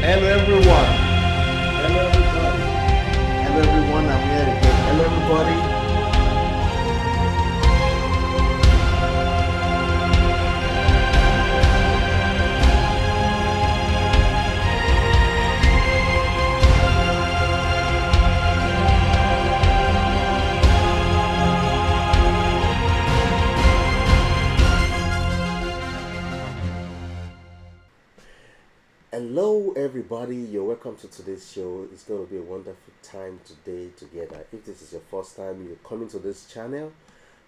Hello everyone. Hello everybody. Hello everyone. I'm here again. Hello everybody. Hello everybody. You're welcome to today's show. It's going to be a wonderful time today together. If this is your first time you're coming to this channel,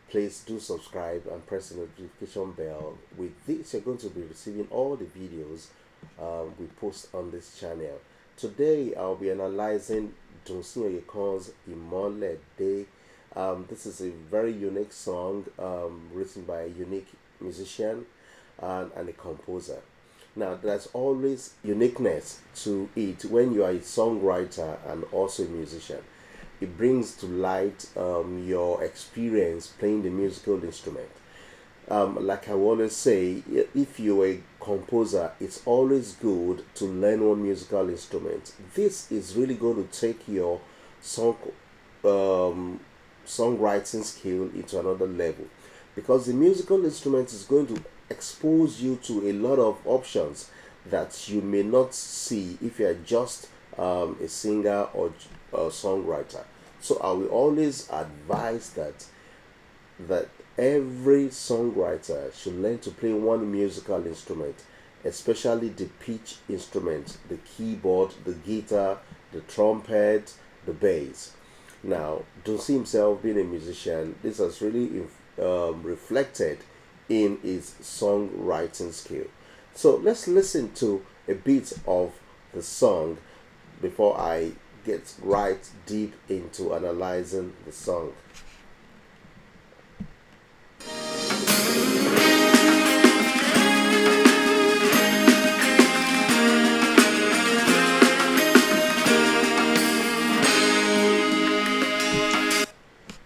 please do subscribe and press the notification bell. With this, you're going to be receiving all the videos we post on this channel. Today, I'll be analyzing Dunsin Oyekan's Imole Day. This is a very unique song written by a unique musician and a composer. Now, there's always uniqueness to it when you are a songwriter and also a musician. It brings to light your experience playing the musical instrument. Like I always say, if you're a composer, it's always good to learn one musical instrument. This is really going to take your songwriting skill into another level, because the musical instrument is going to expose you to a lot of options that you may not see if you're just a singer or a songwriter. So I will always advise that every songwriter should learn to play one musical instrument, especially the pitch instrument, the keyboard, the guitar, the trumpet, the bass. Now, Dunsin himself being a musician, this has really reflected in his songwriting skill. So let's listen to a bit of the song before I get right deep into analyzing the song.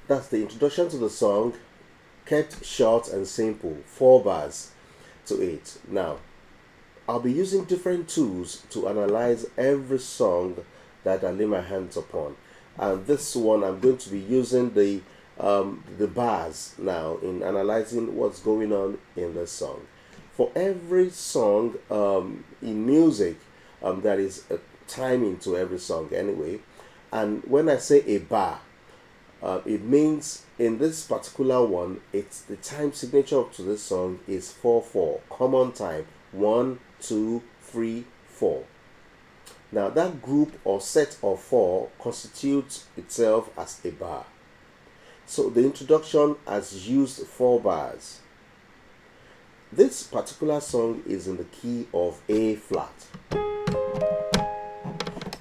That's the introduction to the song, kept short and simple, 4 bars to it. Now, I'll be using different tools to analyze every song that I lay my hands upon. And this one, I'm going to be using the bars now in analyzing what's going on in the song. For every song in music, there is a timing to every song anyway. And when I say a bar, it means in this particular one, it's the time signature to this song is 4/4, common time 1, 2, 3, 4. Now that group or set of 4 constitutes itself as a bar. So the introduction has used 4 bars. This particular song is in the key of A flat,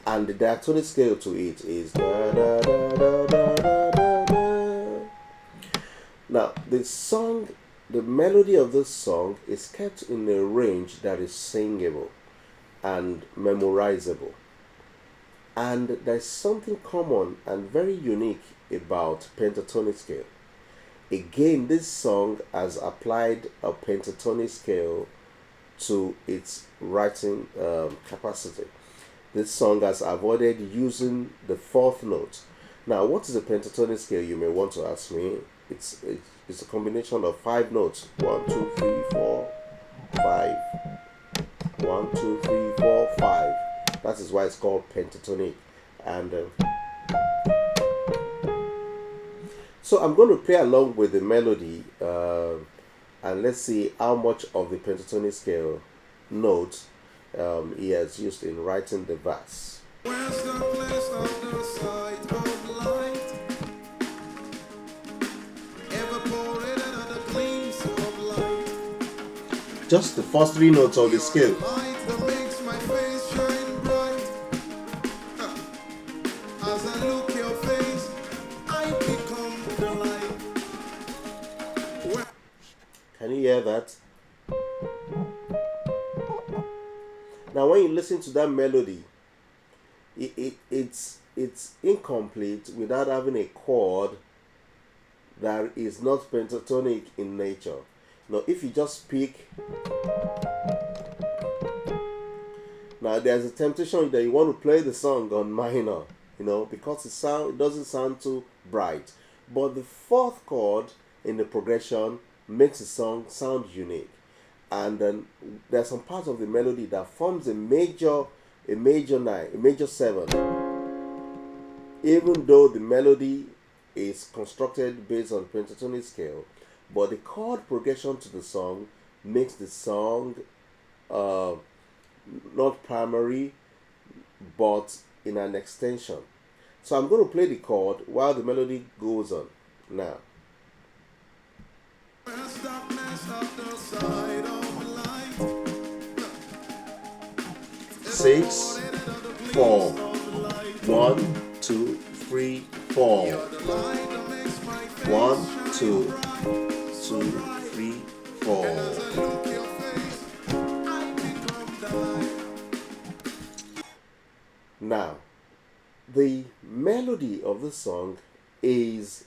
and the diatonic scale to it is da da da da da da da. Now the melody of this song is kept in a range that is singable and memorizable. And there's something common and very unique about pentatonic scale. Again, this song has applied a pentatonic scale to its writing capacity. This song has avoided using the 4th note. Now, what is a pentatonic scale, you may want to ask me? It's a combination of 5 notes. 1, 2, 3, 4, 5. 1, 2, 3, 4, 5. That is why it's called pentatonic. And so I'm going to play along with the melody, and let's see how much of the pentatonic scale notes he has used in writing the verse. Where's the place of the sight of light? Ever poured under the gleams of light? Just the first 3 notes of the scale. Light that makes my face shine bright. As I look your face, I become the light. Can you hear that? Now, when you listen to that melody, it's incomplete without having a chord that is not pentatonic in nature. Now, if you just pick Now there's a temptation that you want to play the song on minor, because it doesn't sound too bright. But the fourth chord in the progression makes the song sound unique. And then there's some part of the melody that forms a major nine, a major seven, even though the melody is constructed based on pentatonic scale, but the chord progression to the song makes the song uh, not primary but in an extension. So I'm going to play the chord while the melody goes on. Now, 6, 4, 1, 2, 3, 4. 1, 2, 2, 3, 4. Now, the melody of the song is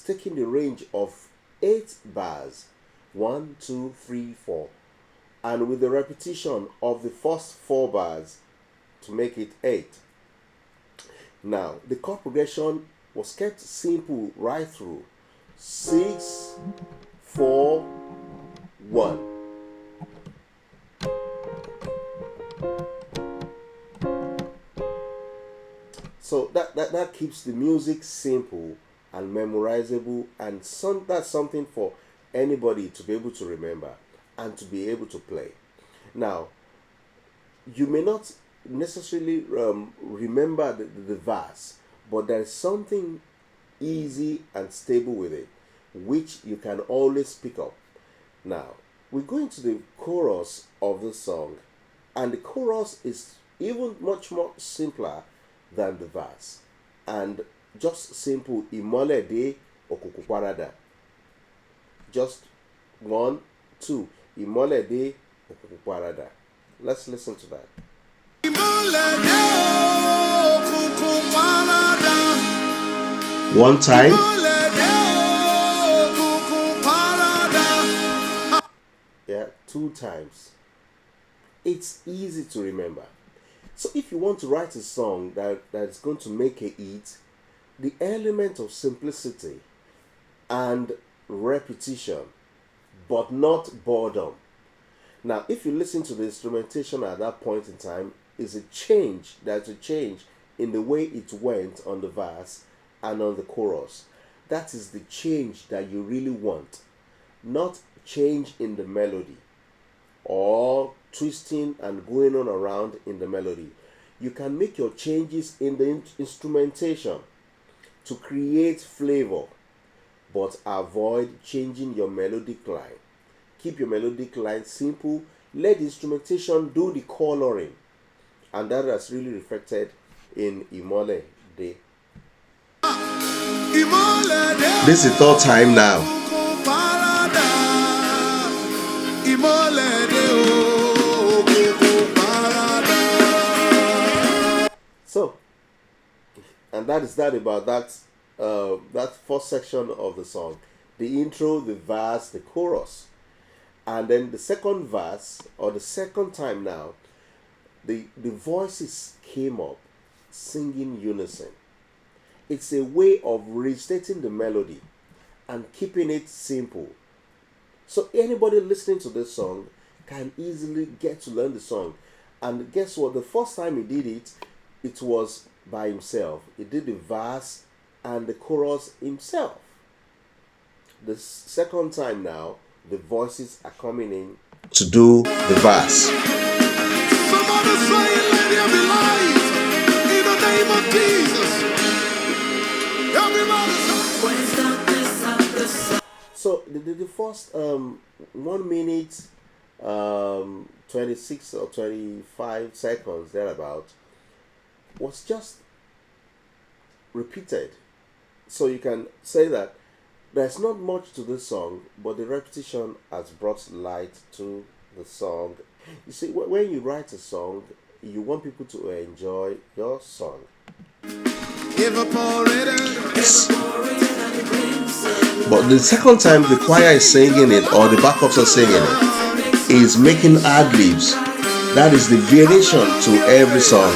taking the range of 8 bars. 1, 2, 3, 4. And with the repetition of the first 4 bars to make it 8. Now, the chord progression was kept simple right through. 6, 4, 1. So that keeps the music simple and memorizable, and that's something for anybody to be able to remember and to be able to play. Now, you may not necessarily remember the verse, but there is something easy and stable with it, which you can always pick up. Now, we go into the chorus of the song, and the chorus is even much more simpler than the verse, and just simple imole de okuku parada. Just 1, 2, imole de okuku parada. Let's listen to that. One time. Yeah, 2 times. It's easy to remember. So if you want to write a song that's going to make a hit, the element of simplicity and repetition, but not boredom. Now, if you listen to the instrumentation at that point in time, there's a change in the way it went on the verse and on the chorus. That is the change that you really want, not change in the melody or twisting and going on around in the melody. You can make your changes in the instrumentation to create flavor, but avoid changing your melodic line. Keep your melodic line simple. Let the instrumentation do the coloring, and that has really reflected in Imole De. This is the 3rd time now. So, and that is that about that first section of the song. The intro, the verse, the chorus. And then the second verse, or the second time now, the voices came up singing unison. It's a way of restating the melody and keeping it simple. So anybody listening to this song can easily get to learn the song. And guess what? The first time he did it, it was by himself. He did the verse and the chorus himself. The second time now, the voices are coming in to do the verse. Somebody say, let there be light in the name of Jesus. Everybody say. So the first 1 minute 26 or 25 seconds thereabout was just repeated. So you can say that there's not much to this song, but the repetition has brought light to the song. You see, when you write a song, you want people to enjoy your song. Yes. But the second time the choir is singing it, or the backups are singing it, is making ad-libs That is the variation to every song.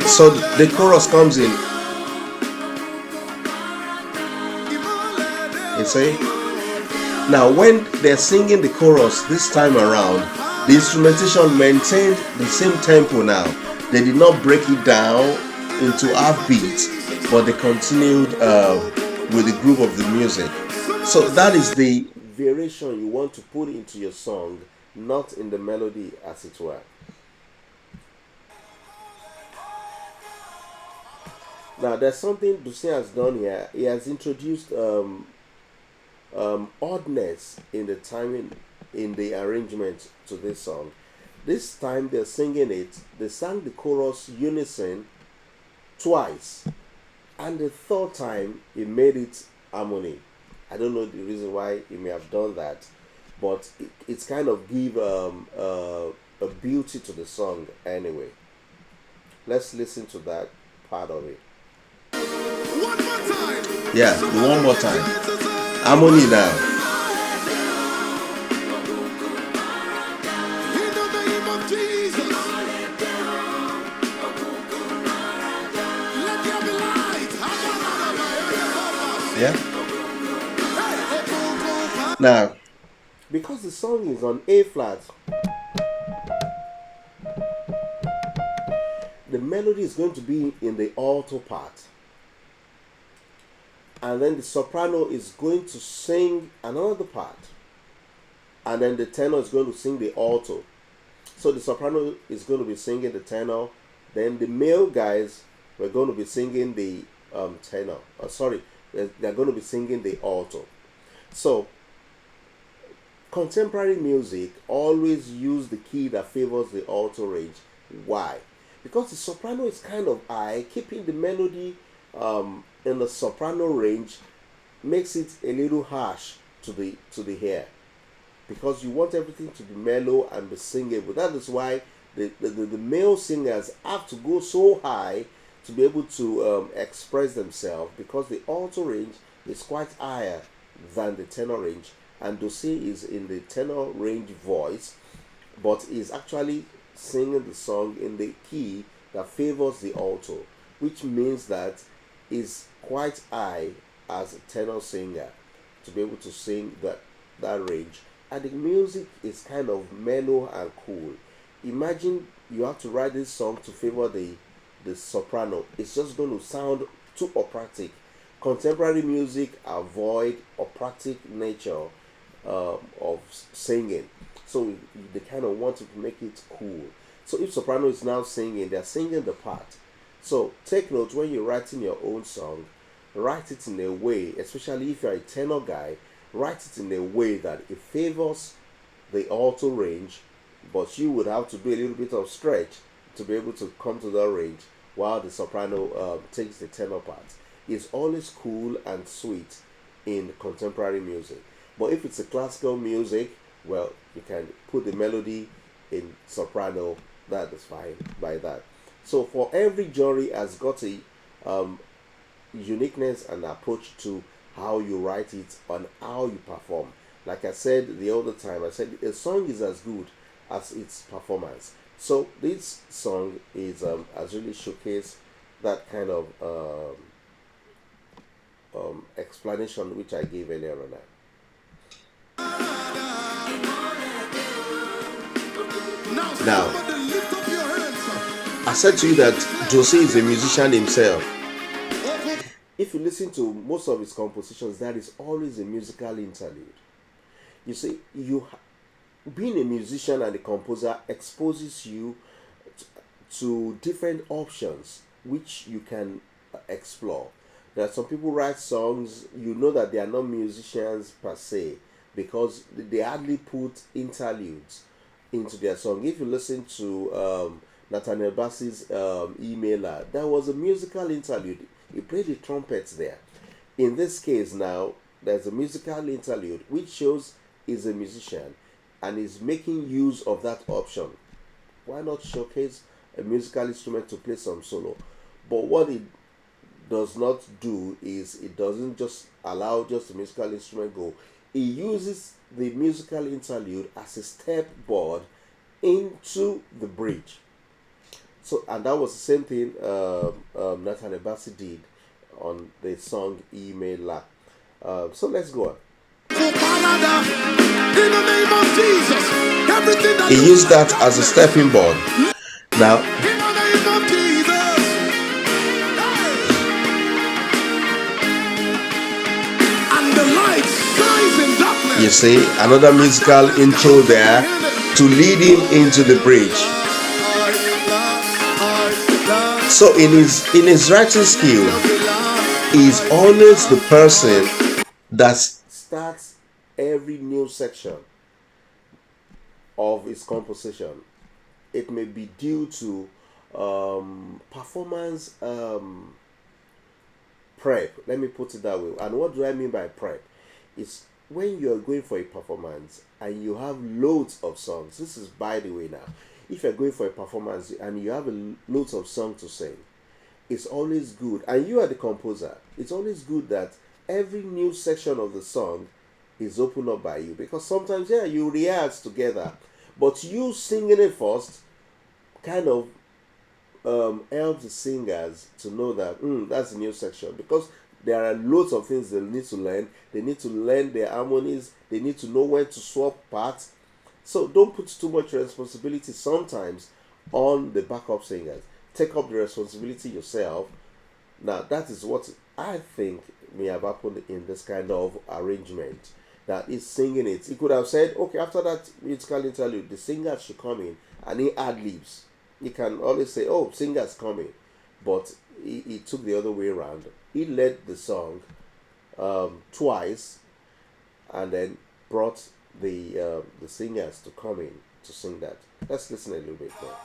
So the chorus comes in. You see? Now, when they're singing the chorus this time around, the instrumentation maintained the same tempo now. They did not break it down into half beats, but they continued with the groove of the music. So that is the variation you want to put into your song, not in the melody, as it were. Now, there's something Dusin has done here. He has introduced oddness in the timing, in the arrangement to this song. This time they're singing it, they sang the chorus unison twice, and the third time he made it harmony. I don't know the reason why he may have done that, but it's kind of give a beauty to the song anyway. Let's listen to that part of it. One more time. Yeah, one more time. Harmony now. In the name of Jesus. Let there be light. Yeah. Now, because the song is on A flat, the melody is going to be in the alto part, and then the soprano is going to sing another part, and then the tenor is going to sing the alto. So the soprano is going to be singing the tenor, then the male guys were going to be singing the tenor. Sorry, they're going to be singing the alto. So contemporary music always use the key that favors the alto range. Why? Because the soprano is kind of high, keeping the melody in the soprano range makes it a little harsh to the ear, because you want everything to be mellow and be singable. That is why the male singers have to go so high to be able to express themselves, because the alto range is quite higher than the tenor range, and Dosey is in the tenor range voice, but is actually singing the song in the key that favors the alto, which means that is quite high as a tenor singer to be able to sing that range. And the music is kind of mellow and cool. Imagine you have to write this song to favor the soprano. It's just going to sound too operatic. Contemporary music avoid operatic nature of singing, so they kind of want to make it cool. So if soprano is now singing, they're singing the part. So take note, when you're writing your own song, write it in a way, especially if you're a tenor guy, write it in a way that it favors the alto range, but you would have to do a little bit of stretch to be able to come to that range, while the soprano takes the tenor part. It's always cool and sweet in contemporary music. But if it's a classical music, well, you can put the melody in soprano. That is fine by that. So for every genre has got a uniqueness and approach to how you write it and how you perform. Like I said the other time, I said a song is as good as its performance. So this song is has really showcased that kind of explanation which I gave earlier on. Now, I said to you that Jose is a musician himself. If you listen to most of his compositions, there is always a musical interlude. You see, being a musician and a composer exposes you to different options which you can explore. There are some people write songs, you know that they are not musicians per se, because they hardly put interludes into their song. If you listen to Nathaniel Bassey's Emailer, there was a musical interlude. He played the trumpets there. In this case now, there's a musical interlude which shows he's a musician and is making use of that option. Why not showcase a musical instrument to play some solo? But what it does not do is it doesn't just allow just a musical instrument go. he uses the musical interlude as a step board into the bridge. So, and that was the same thing Nathan Ebasi did on the song Email. So let's go on. In the name of Jesus, everything that he used that as a stepping board. Now, in the name of Jesus, and the light shines in darkness. You see, another musical intro there to lead him into the bridge. So in his writing skill, he's always the person that starts every new section of his composition. It may be due to performance prep. Let me put it that way. And what do I mean by prep? It's when you're going for a performance and you have loads of songs. This is by the way now. If you're going for a performance and you have loads of songs to sing, it's always good. And you are the composer. It's always good that every new section of the song is opened up by you, because sometimes you rehearse together, but you singing it first kind of helps the singers to know that that's a new section, because there are loads of things they need to learn. They need to learn their harmonies. They need to know when to swap parts. So don't put too much responsibility sometimes on the backup singers. Take up the responsibility yourself. Now that is what I think may have happened in this kind of arrangement. That is singing it. He could have said, okay, after that musical interlude, the singer should come in and he ad-libs. He can always say, oh, singer's coming. But he took the other way around. He led the song twice and then brought the singers to come in to sing that. Let's listen a little bit more.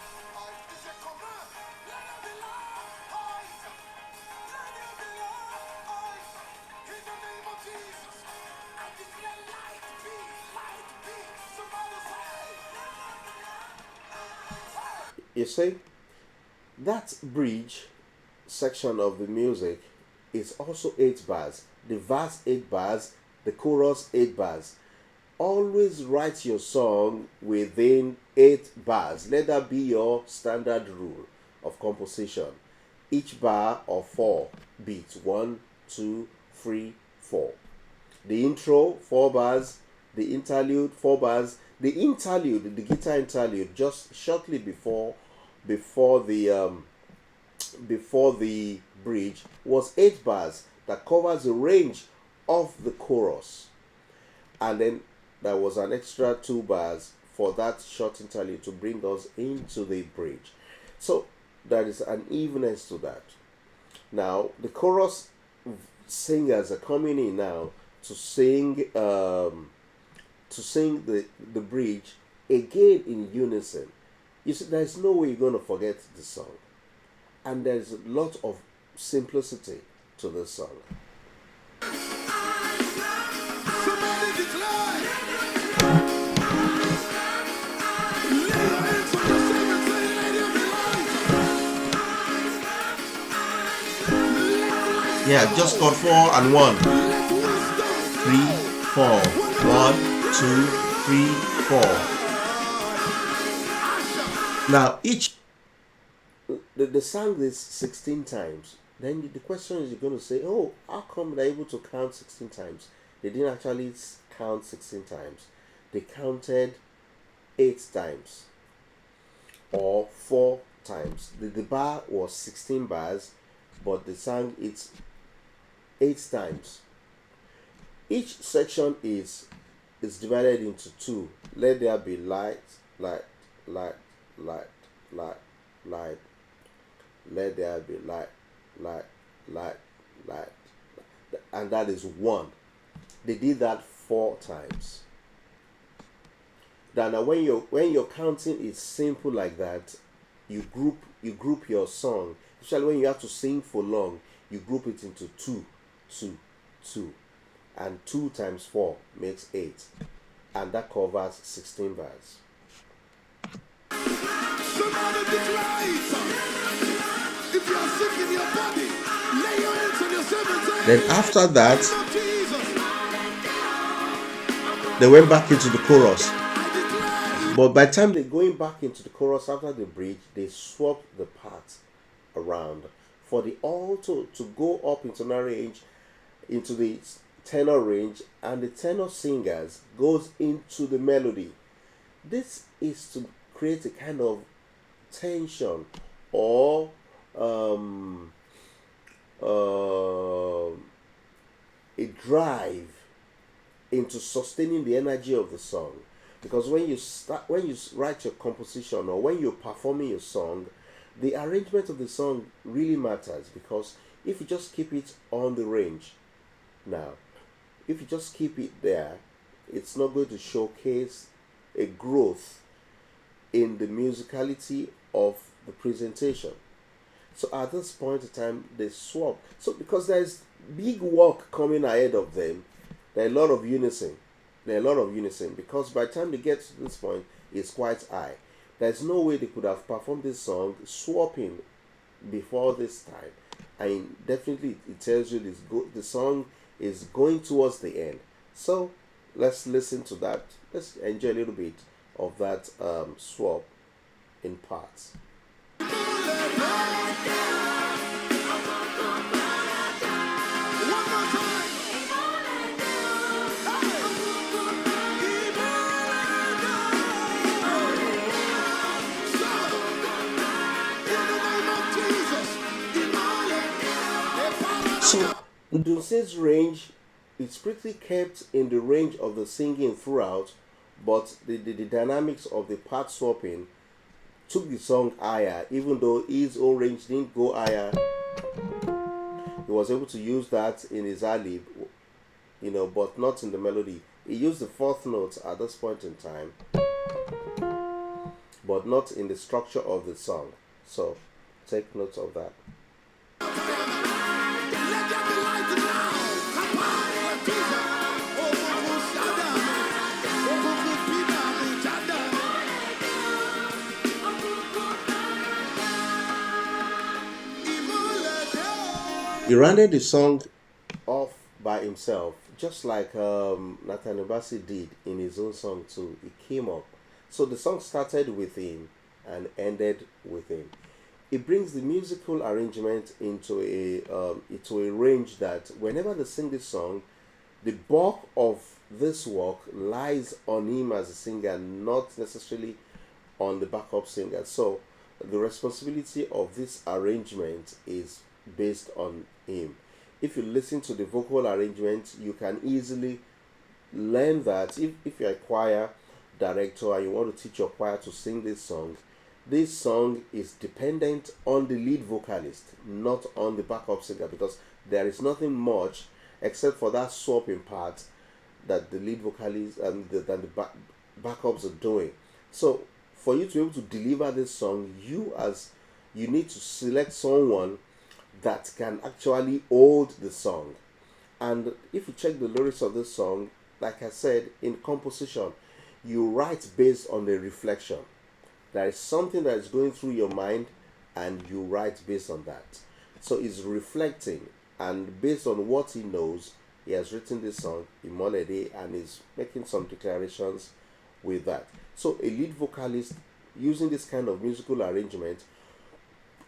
You see, that bridge section of the music is also 8 bars. The verse 8 bars, the chorus 8 bars. Always write your song within 8 bars. Let that be your standard rule of composition. Each bar of 4 beats. 1, 2, 3, 4. The intro 4 bars. The interlude 4 bars. The interlude, the guitar interlude, just shortly before the bridge, was 8 bars that covers the range of the chorus, and then there was an extra 2 bars for that short interlude to bring us into the bridge. So there is an evenness to that. Now the chorus singers are coming in now to sing the bridge again in unison. You see, there's no way you're going to forget the song, and there's a lot of simplicity to this song. Yeah, just got 4 and 1. 3, 4. 1, 2, 3, 4. Now the song is 16 times. Then the question is, you're going to say, oh, how come they're able to count 16 times? They didn't actually count 16 times. They counted 8 times or 4 times. The bar was 16 bars, but the song it's 8 times. Each section is divided into 2. Let there be light, light, light, light, light, light. Let there be light, light, light, light, and that is 1. They did that 4 times. Now when you're counting is simple like that, you group your song. Especially when you have to sing for long, you group it into 2, 2, 2, and 2 times 4 makes 8, and that covers 16 bars. Then after that, They went back into the chorus. But by the time they're going back into the chorus after the bridge, they swapped the parts around for the alto to go up into the range, into the tenor range, and the tenor singers goes into the melody. This is to create a kind of tension or um, uh, a drive into sustaining the energy of the song. Because when you write your composition or when you're performing your song, the arrangement of the song really matters. Because if you just keep it on the range, now if you just keep it there, it's not going to showcase a growth in the musicality of the presentation. So at this point in time, they swap. So because there's big work coming ahead of them, there are a lot of unison. There are a lot of unison because by the time they get to this point, it's quite high. There's no way they could have performed this song swapping before this time. And definitely it tells you the song is going towards the end. So let's listen to that. Let's enjoy a little bit of that swap in parts. So Dunsin's range is pretty kept in the range of the singing throughout, but the dynamics of the part swapping took the song higher, even though his own range didn't go higher. He was able to use that in his ad-lib, but not in the melody. He used the fourth note at this point in time, but not in the structure of the song. So take note of that. He rounded the song off by himself, just like Nathan Obasi did in his own song too. He came up. So the song started with him and ended with him. It brings the musical arrangement into a range that whenever they sing this song, the bulk of this work lies on him as a singer, not necessarily on the backup singer. So the responsibility of this arrangement is based on him. If you listen to the vocal arrangement, you can easily learn that if you're a choir director and you want to teach your choir to sing this song is dependent on the lead vocalist, not on the backup singer, because there is nothing much except for that swapping part that the lead vocalist and the backups are doing. So for you to be able to deliver this song, you need to select someone that can actually hold the song. And if you check the lyrics of this song, like I said, in composition, you write based on the reflection. There is something that is going through your mind and you write based on that. So he's reflecting, and based on what he knows, he has written this song in Molede and is making some declarations with that. So a lead vocalist using this kind of musical arrangement,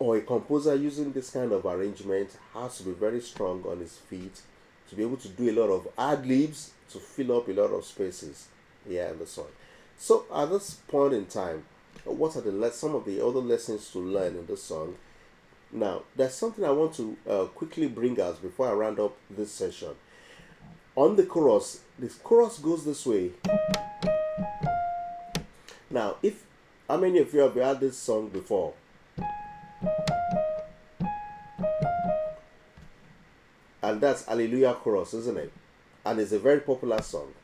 or a composer using this kind of arrangement, has to be very strong on his feet to be able to do a lot of ad-libs to fill up a lot of spaces here in the song. So at this point in time, what are some of the other lessons to learn in this song? Now, there's something I want to quickly bring us before I round up this session. On the chorus, this chorus goes this way. Now, how many of you have heard this song before? And that's Hallelujah chorus, isn't it? And it's a very popular song.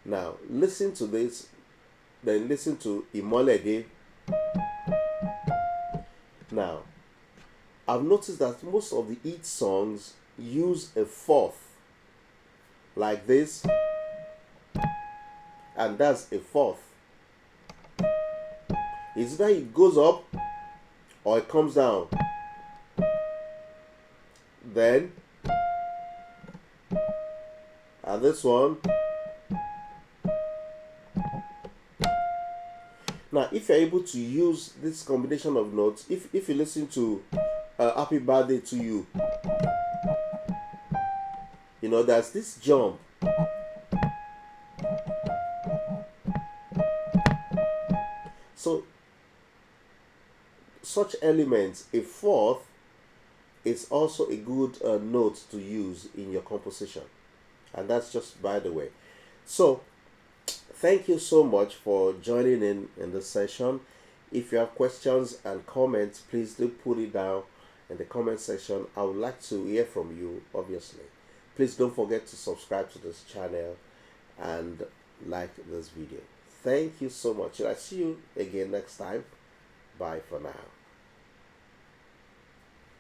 Now, listen to this, then listen to Imolede. Now, I've noticed that most of the hit songs use a fourth, like this, and that's a fourth. It's either it goes up or it comes down. Then, and this one, Now, if you're able to use this combination of notes, if you listen to Happy Birthday to You, you know, there's this jump. So, such elements, a fourth, is also a good note to use in your composition. And that's just by the way. So, thank you so much for joining in this session. If you have questions and comments, please do put it down in the comment section. I would like to hear from you, obviously. Please don't forget to subscribe to this channel and like this video. Thank you so much. I'll see you again next time. Bye for now.